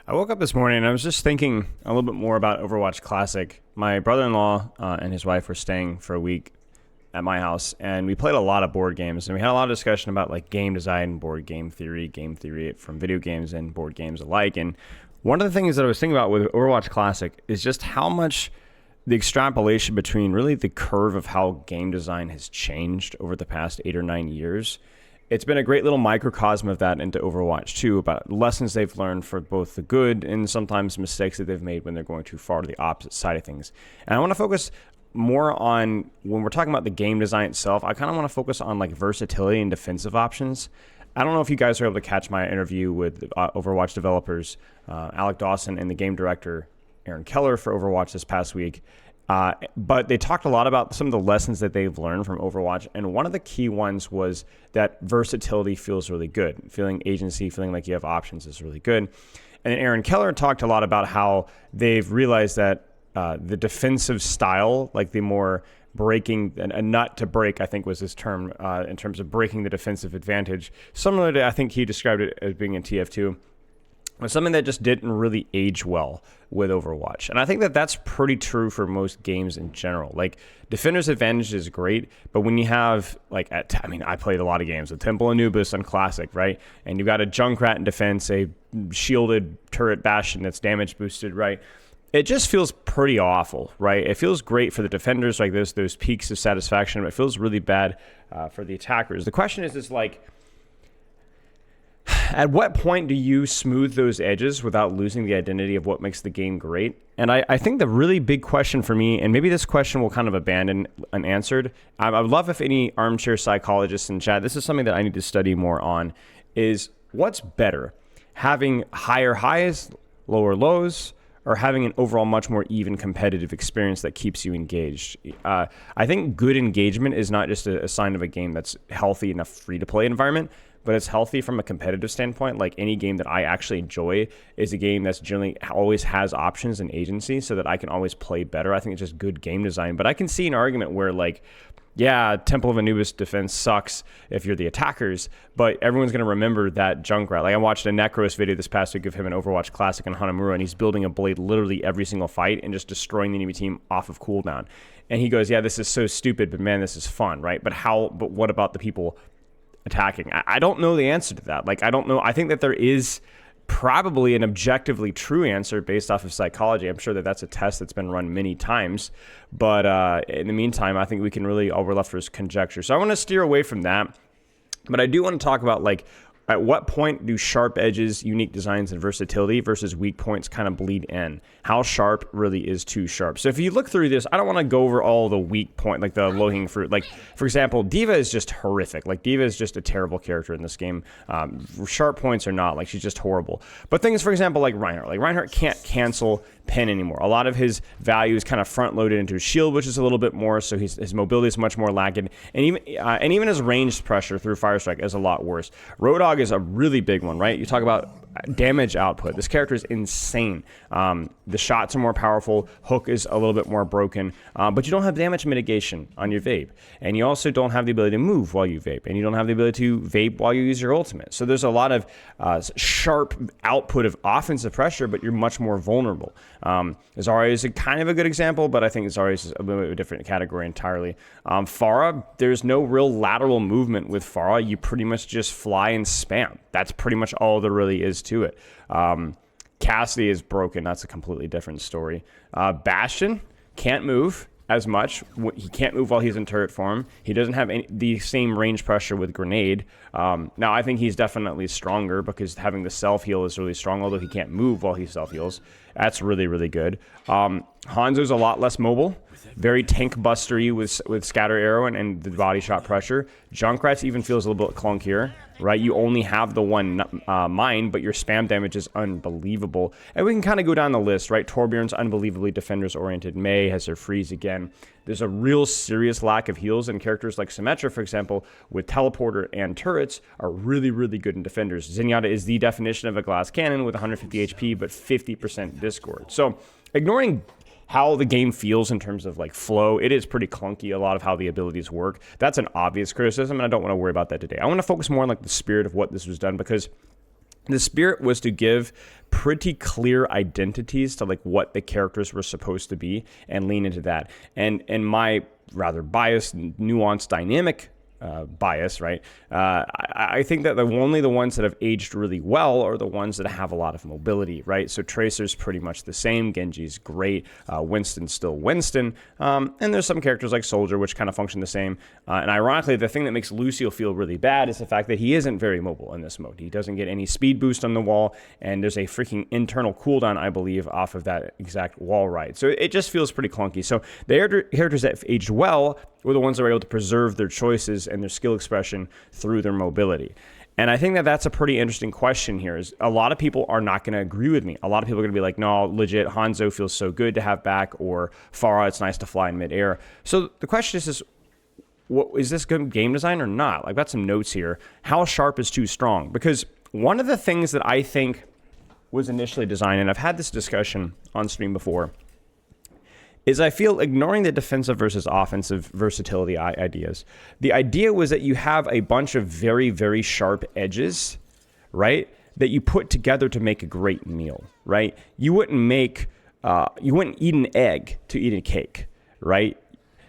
I woke up this morning and I was just thinking a little bit more about Overwatch Classic. My brother-in-law and his wife were staying for a week at my house, and we played a lot of board games, and we had a lot of discussion about like game design, board game theory from video games and board games alike. And one of the things that I was thinking about with Overwatch Classic is just how much the extrapolation between really the curve of how game design has changed over the past 8 or 9 years. It's been a great little microcosm of that into Overwatch 2 about lessons they've learned for both the good and sometimes mistakes that they've made when they're going too far to the opposite side of things. And I want to focus more on, when we're talking about the game design itself, I kind of want to focus on like versatility and defensive options. I don't know if you guys were able to catch my interview with Overwatch developers, Alec Dawson, and the game director, Aaron Keller, for Overwatch this past week. But they talked a lot about some of the lessons that they've learned from Overwatch. And one of the key ones was that versatility feels really good. Feeling agency, feeling like you have options is really good. And then Aaron Keller talked a lot about how they've realized that the defensive style, like the more breaking, a nut to break, I think was his term, in terms of breaking the defensive advantage. Similar to, I think he described it as being in TF2. Was something that just didn't really age well with Overwatch. And I think that that's pretty true for most games in general. Like, Defender's Advantage is great, but when you have, like, I played a lot of games with Temple Anubis on Classic, right? And you've got a Junkrat in defense, a shielded turret Bastion that's damage boosted, right? It just feels pretty awful, right? It feels great for the defenders, like those peaks of satisfaction, but it feels really bad for the attackers. The question is like, at what point do you smooth those edges without losing the identity of what makes the game great? And I think the really big question for me, and maybe this question will kind of abandon unanswered, I would love if any armchair psychologists in chat, this is something that I need to study more on, is what's better? Having higher highs, lower lows, or having an overall much more even competitive experience that keeps you engaged? I think good engagement is not just a sign of a game that's healthy in a free-to-play environment, but it's healthy from a competitive standpoint. Like, any game that I actually enjoy is a game that's generally always has options and agency so that I can always play better. I think it's just good game design. But I can see an argument where, like, yeah, Temple of Anubis defense sucks if you're the attackers, but everyone's going to remember that Junkrat. Like, I watched a Necros video this past week of him in Overwatch Classic on Hanamura, and he's building a blade literally every single fight and just destroying the enemy team off of cooldown. And he goes, yeah, this is so stupid, but man, this is fun, right? But what about the people attacking? I don't know the answer to that. Like, I don't know. I think that there is probably an objectively true answer based off of psychology. I'm sure that that's a test that's been run many times. But in the meantime, I think all we're left for is conjecture. So I want to steer away from that. But I do want to talk about, like, at what point do sharp edges, unique designs, and versatility versus weak points kind of bleed in? How sharp really is too sharp? So if you look through this, I don't want to go over all the weak point, like the low-hanging fruit. Like, for example, D.Va is just horrific. Like, D.Va is just a terrible character in this game. Sharp points are not. Like, she's just horrible. But things, for example, like Reinhardt. Like, Reinhardt can't cancel pen anymore. A lot of his value is kind of front-loaded into his shield, which is a little bit more, so his mobility is much more lagging. And even his ranged pressure through Firestrike is a lot worse. Roadhog is a really big one, right? You talk about damage output. This character is insane. The shots are more powerful. Hook is a little bit more broken, but you don't have damage mitigation on your vape. And you also don't have the ability to move while you vape. And you don't have the ability to vape while you use your ultimate. So there's a lot of sharp output of offensive pressure, but you're much more vulnerable. Zarya is kind of a good example, but I think Zarya is a little bit of a different category entirely. Pharah, there's no real lateral movement with Pharah. You pretty much just fly and spam. That's pretty much all there really is to it. Cassidy is broken. That's a completely different story. Bastion can't move as much. He can't move while he's in turret form. He doesn't have the same range pressure with Grenade. Now, I think he's definitely stronger because having the self-heal is really strong, although he can't move while he self-heals. That's really, really good. Hanzo's a lot less mobile. Very tank bustery with scatter arrow and the body shot pressure. Junkrat's even feels a little bit clunkier, right? You only have the one mine, but your spam damage is unbelievable. And we can kind of go down the list, right? Torbjorn's unbelievably defenders-oriented. Mei has her freeze again. There's a real serious lack of heals, and characters like Symmetra, for example, with teleporter and turrets, are really, really good in defenders. Zenyatta is the definition of a glass cannon with 150 HP, but 50% discord. So, ignoring how the game feels in terms of like flow, it is pretty clunky, a lot of how the abilities work. That's an obvious criticism, and I don't want to worry about that today. I want to focus more on like the spirit of what this was done, because The spirit was to give pretty clear identities to like what the characters were supposed to be and lean into that. And my rather biased, nuanced, dynamic bias, right? I think that only the ones that have aged really well are the ones that have a lot of mobility, right? So Tracer's pretty much the same. Genji's great. Winston's still Winston. And there's some characters like Soldier, which kind of function the same. And ironically, the thing that makes Lucio feel really bad is the fact that he isn't very mobile in this mode. He doesn't get any speed boost on the wall, and there's a freaking internal cooldown, I believe, off of that exact wall ride. So it just feels pretty clunky. So the characters that have aged well were the ones that were able to preserve their choices and their skill expression through their mobility. And I think that that's a pretty interesting question here. Is a lot of people are not going to agree with me. A lot of people are going to be like, no, legit, Hanzo feels so good to have back, or Pharah, it's nice to fly in midair. So the question is what, is this good game design or not? Like, I've got some notes here. How sharp is too strong? Because one of the things that I think was initially designed, and I've had this discussion on stream before, is I feel ignoring the defensive versus offensive versatility ideas. The idea was that you have a bunch of very, very sharp edges, right, that you put together to make a great meal, right? You wouldn't eat an egg to eat a cake, right?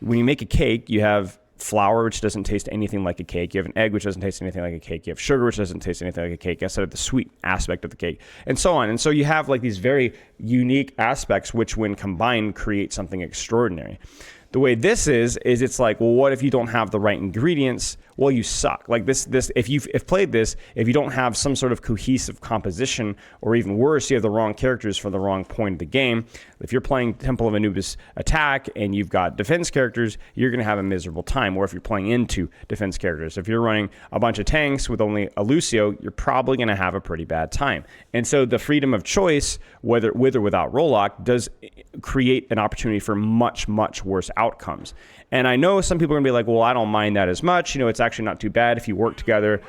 When you make a cake, you have flour, which doesn't taste anything like a cake. You have an egg, which doesn't taste anything like a cake. You have sugar, which doesn't taste anything like a cake, instead of the sweet aspect of the cake, and so on. And so you have like these very unique aspects, which when combined create something extraordinary. The way this is it's like, well, what if you don't have the right ingredients? Well, you suck. Like this, if you've played this, if you don't have some sort of cohesive composition, or even worse, you have the wrong characters for the wrong point of the game. If you're playing Temple of Anubis attack and you've got defense characters, you're going to have a miserable time. Or if you're playing into defense characters, if you're running a bunch of tanks with only a Lucio, you're probably going to have a pretty bad time. And so the freedom of choice, whether with or without roll lock, does create an opportunity for much, much worse outcomes. And I know some people are going to be like, well, I don't mind that as much. You know, it's actually not too bad if you work together.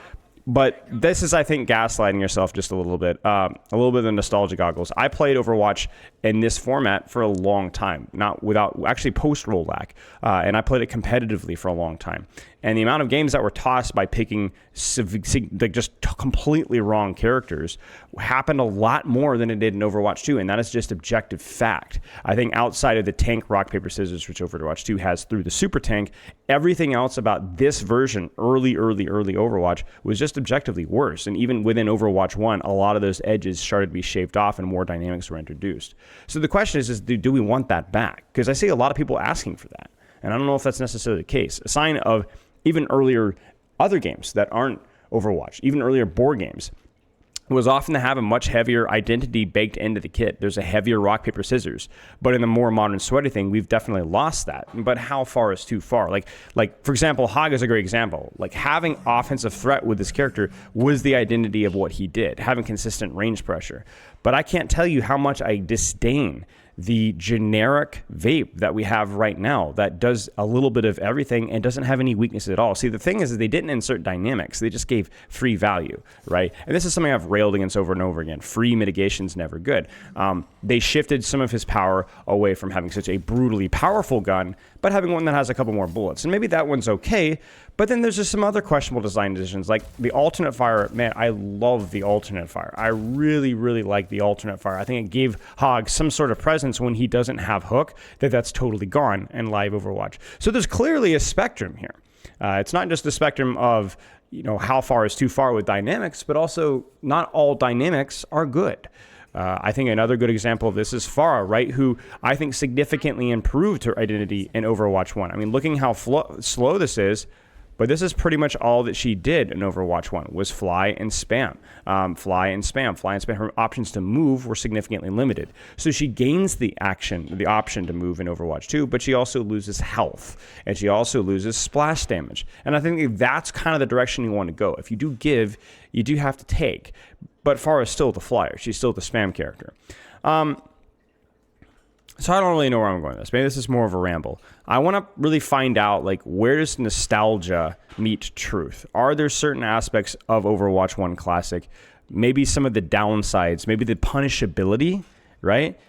But this is, I think, gaslighting yourself just a little bit of the nostalgia goggles. I played Overwatch in this format for a long time, not without actually post roll lack, and I played it competitively for a long time. And the amount of games that were tossed by picking just completely wrong characters happened a lot more than it did in Overwatch 2, and that is just objective fact. I think outside of the tank rock, paper, scissors, which Overwatch 2 has through the super tank, everything else about this version, early Overwatch, was just objectively worse. And even within Overwatch 1, a lot of those edges started to be shaved off and more dynamics were introduced. So the question is do we want that back? Because I see a lot of people asking for that. And I don't know if that's necessarily the case. A sign of even earlier other games that aren't Overwatch, even earlier board games, was often to have a much heavier identity baked into the kit. There's a heavier rock, paper, scissors. But in the more modern sweaty thing, we've definitely lost that. But how far is too far? Like for example, Hog is a great example. Like having offensive threat with this character was the identity of what he did, having consistent range pressure. But I can't tell you how much I disdain the generic vape that we have right now that does a little bit of everything and doesn't have any weaknesses at all. See, the thing is they didn't insert dynamics. They just gave free value, right? And this is something I've railed against over and over again. Free mitigation's never good. They shifted some of his power away from having such a brutally powerful gun, but having one that has a couple more bullets. And maybe that one's okay, but then there's just some other questionable design decisions, like the alternate fire. Man, I love the alternate fire. I really, really like the alternate fire. I think it gave Hog some sort of presence when he doesn't have hook, that's totally gone in live Overwatch. So there's clearly a spectrum here. It's not just the spectrum of, you know, how far is too far with dynamics, but also not all dynamics are good. I think another good example of this is Pharah, right, who I think significantly improved her identity in Overwatch 1. I mean, looking how slow this is, but this is pretty much all that she did in Overwatch 1 was fly and spam. Her options to move were significantly limited. So she gains the option to move in Overwatch 2, but she also loses health, and she also loses splash damage. And I think that's kind of the direction you want to go. If you do give, you do have to take. But Pharah is still the flyer. She's still the spam character. So I don't really know where I'm going with this. Maybe this is more of a ramble. I want to really find out, like, where does nostalgia meet truth? Are there certain aspects of Overwatch 1 Classic, maybe some of the downsides, maybe the punishability, right,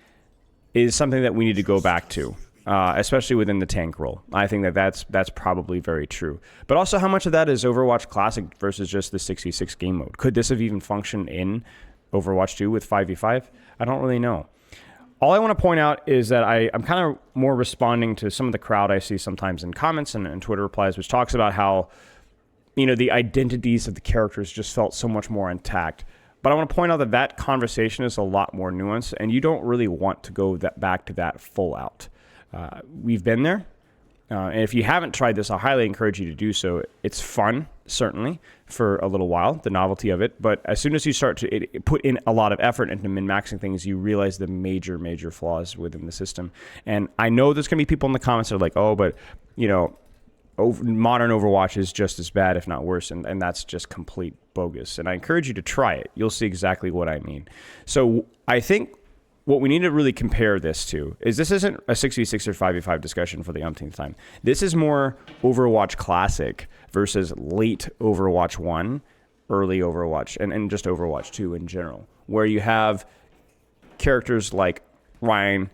is something that we need to go back to? especially within the tank role. I think that's probably very true. But also, how much of that is Overwatch Classic versus just the 6v6 game mode? Could this have even functioned in Overwatch 2 with 5v5? I don't really know. All I want to point out is that I'm kind of more responding to some of the crowd I see sometimes in comments and Twitter replies, which talks about how, the identities of the characters just felt so much more intact. But I want to point out that that conversation is a lot more nuanced, and you don't really want to go back to that full out. We've been there. And if you haven't tried this, I highly encourage you to do so. It's fun, certainly, for a little while, the novelty of it. But as soon as you start to put in a lot of effort into min-maxing things, you realize the major, major flaws within the system. And I know there's going to be people in the comments that are like, oh, but, modern Overwatch is just as bad, if not worse. And that's just complete bogus. And I encourage you to try it. You'll see exactly what I mean. So I think what we need to really compare this to is this isn't a 6v6 or 5v5 discussion for the umpteenth time. This is more Overwatch Classic versus late Overwatch 1, early Overwatch, and just Overwatch 2 in general, where you have characters like Ryan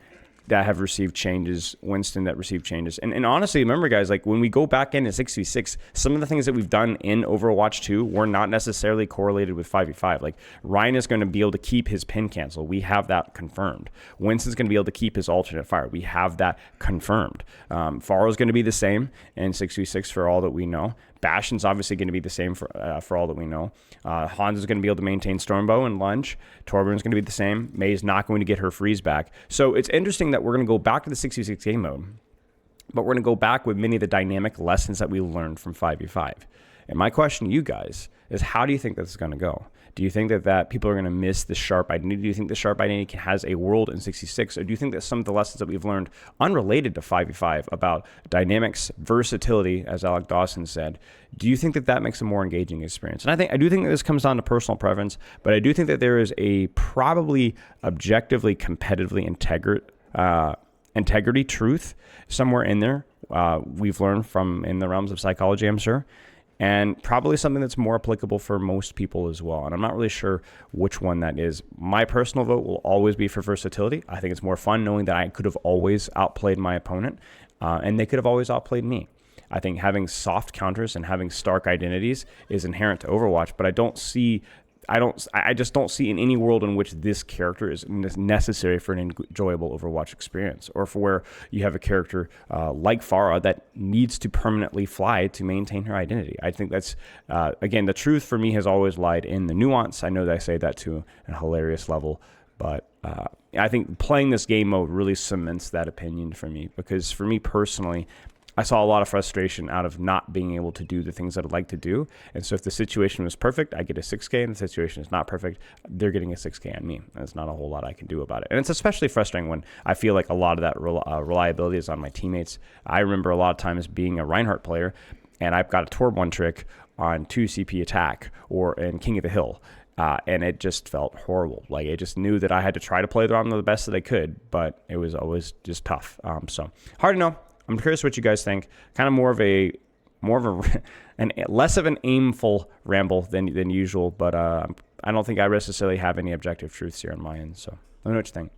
that have received changes, Winston that received changes. And honestly, remember, guys, like when we go back into 6v6, some of the things that we've done in Overwatch 2 were not necessarily correlated with 5v5. Like Ryan is going to be able to keep his pin cancel. We have that confirmed. Winston's going to be able to keep his alternate fire. We have that confirmed. Pharah's going to be the same in 6v6 for all that we know. Bastion's obviously going to be the same for all that we know. Hans is going to be able to maintain Stormbow and Lunge. Torbjorn's going to be the same. May's not going to get her freeze back. So it's interesting that we're going to go back to the 6v6 game mode, but we're going to go back with many of the dynamic lessons that we learned from 5v5. And my question to you guys is, how do you think this is going to go? Do you think that people are going to miss the sharp identity? Do you think the sharp identity has a world in 66? Or do you think that some of the lessons that we've learned unrelated to 5v5 about dynamics, versatility, as Alec Dawson said, do you think that makes a more engaging experience? And I do think that this comes down to personal preference, but I do think that there is a probably objectively, competitively integrity truth somewhere in there. We've learned from in the realms of psychology, I'm sure. And probably something that's more applicable for most people as well. And I'm not really sure which one that is. My personal vote will always be for versatility. I think it's more fun knowing that I could have always outplayed my opponent, and they could have always outplayed me. I think having soft counters and having stark identities is inherent to Overwatch, but I just don't see in any world in which this character is necessary for an enjoyable Overwatch experience, or for where you have a character like Pharah that needs to permanently fly to maintain her identity. I think that's, again, the truth for me has always lied in the nuance. I know that I say that to a hilarious level, but I think playing this game mode really cements that opinion for me, because for me personally, I saw a lot of frustration out of not being able to do the things that I'd like to do. And so if the situation was perfect, I get a 6K, and the situation is not perfect, they're getting a 6K on me. There's not a whole lot I can do about it. And it's especially frustrating when I feel like a lot of that reliability is on my teammates. I remember a lot of times being a Reinhardt player, and I've got a Torb 1 trick on 2 CP attack or in King of the Hill. And it just felt horrible. Like, I just knew that I had to try to play around the best that I could, but it was always just tough. So hard to know. I'm curious what you guys think. Kind of more of a less of an aimful ramble than usual, but I don't think I necessarily have any objective truths here on my end. So let me know what you think.